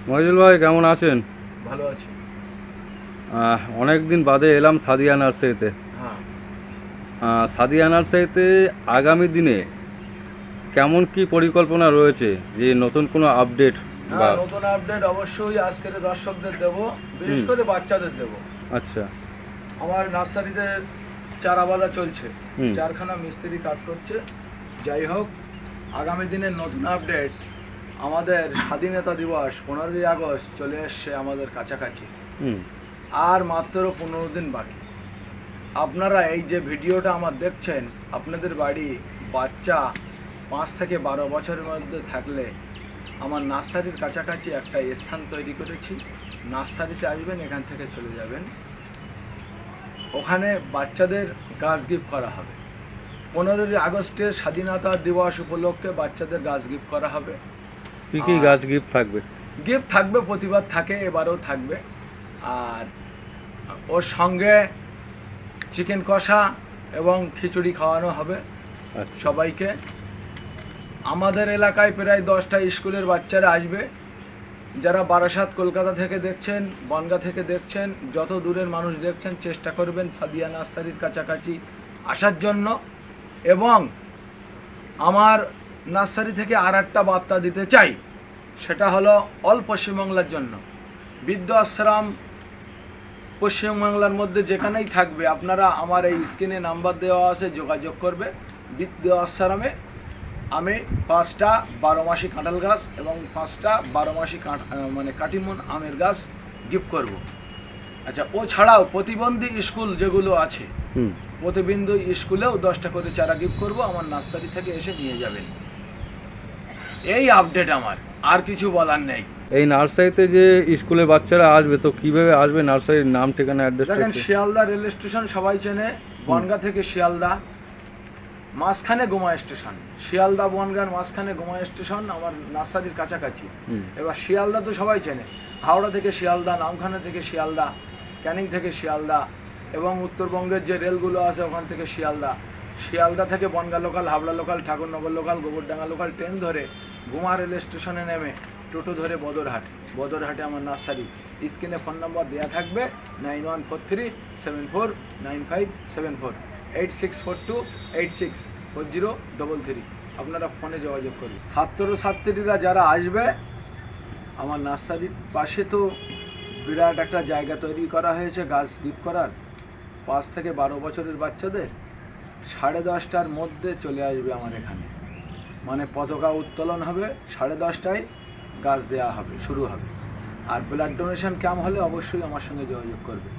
মহিদুল ভাই কেমন আছেন? ভালো আছি। অনেক দিন বাদে এলাম সাদিয়া নার্সারিতে। হ্যাঁ, সাদিয়া নার্সারিতে আগামী দিনে কেমন কি পরিকল্পনা রয়েছে, যে নতুন কোনো আপডেট বা? নতুন আপডেট অবশ্যই আজকের দর্শকদের দেব, বিশেষ হুম। করে বাচ্চাদের দেব। আচ্ছা। আমার নার্সারিতে চারাবালা চলছে, হুম। চারখানা মিস্ত্রি কাজ করছে। যাই হোক, আগামী দিনের নতুন আপডেট, আমাদের স্বাধীনতা দিবস 15ই আগস্ট চলে এসছে আমাদের কাছাকাছি। হুম। আর মাত্র 15 দিন বাকি। আপনারা এই যে ভিডিওটা আমার দেখছেন, আপনাদের বাড়ি বাচ্চা 5 থেকে 12 বছরের মধ্যে থাকলে আমার নার্সারির কাছাকাছি একটা স্থান তৈরি করেছি। নার্সারিতে আসবেন, এখান থেকে চলে যাবেন, ওখানে বাচ্চাদের গাছ গিফট করা হবে। 15ই আগস্টে স্বাধীনতা দিবস উপলক্ষে বাচ্চাদের গাছ গিফট করা হবে। কি কি গাছ গিফট থাকবে? গিফট থাকবে, প্রতিবার থাকে, এবারেও থাকবে। আর ওর সঙ্গে চিকেন কষা এবং খিচুড়ি খাওয়ানো হবে আচ্ছা। সবাইকে। আমাদের এলাকায় প্রায় 10টা স্কুলের বাচ্চারা আসবে। যারা বারাসাত কলকাতা থেকে দেখছেন, বনগাঁ থেকে দেখছেন, যত দূরের মানুষ দেখছেন, চেষ্টা করবেন সাদিয়া নার্সারির কাছাকাছি আসার জন্য। এবং আমার নার্সারি থেকে আর একটা বার্তা দিতে চাই, সেটা হলো অল পশ্চিমবাংলার জন্য। বৃদ্ধ আশ্রম পশ্চিমবাংলার মধ্যে যেখানেই থাকবে, আপনারা আমার এই স্ক্রিনে নাম্বার দেওয়া আছে, যোগাযোগ করবে। বৃদ্ধ আশ্রমে আমি 5টা 12 মাসি কাঁঠাল গাছ এবং 5টা 12 মাসি কাটিমন আমের গাছ গিফট করব। আচ্ছা, ও ছাড়াও প্রতিবন্ধী স্কুল যেগুলো আছে, হুম। প্রতিবন্ধী স্কুলেও 10টা করে চারা গিফট করব। আমার নার্সারি থেকে এসে নিয়ে যাবেন। এই আপডেট আমার, আর কিছু বলার নেই। এই নার্সারিতে যে স্কুলে বাচ্চারা আসবে, তো কিভাবে আসবে? নার্সারির নাম, ঠিকানা, অ্যাড্রেস? দেখেন, শিয়ালদা রেল স্টেশন সবাই চেনে। বনগাঁ থেকে শিয়ালদা, মাঝখানে গোমা স্টেশন। শিয়ালদা বনগাঁর মাঝখানে গোমা স্টেশন আমার নার্সারির কাছাকাছি। এবার শিয়ালদা তো সবাই চেনে। হাওড়া থেকে শিয়ালদা, নামখানা থেকে শিয়ালদা, ক্যানিং থেকে শিয়ালদা, এবং উত্তরবঙ্গের যে রেলগুলো আছে ওখান থেকে শিয়ালদা। শিয়ালদা থেকে Bongaon local, Habra local, Thakurnagar local, Gobardanga local train ধরে গোমা রেল স্টেশনে নেমে টোটো ধরে বদরহাট। বদরহাটে আমার নার্সারি। স্ক্রিনে ফোন নম্বর দেওয়া থাকবে 9143749574, 8642864033। আপনারা ফোনে যোগাযোগ করুন। ছাত্রছাত্রীরা যারা আসবে, আমার নার্সারির পাশে তো বিরাট একটা জায়গা তৈরি করা হয়েছে গাছ গিফট করার। 5 থেকে 12 বছরের বাচ্চাদের 10:30টার মধ্যে চলে আসবে আমার এখানে, মানে পতাকা উত্তোলন হবে, 10:30টায় গাছ দেওয়া হবে, শুরু হবে। আর ব্লাড ডোনেশন ক্যাম্প হলে অবশ্যই আমার সঙ্গে যোগাযোগ করবে।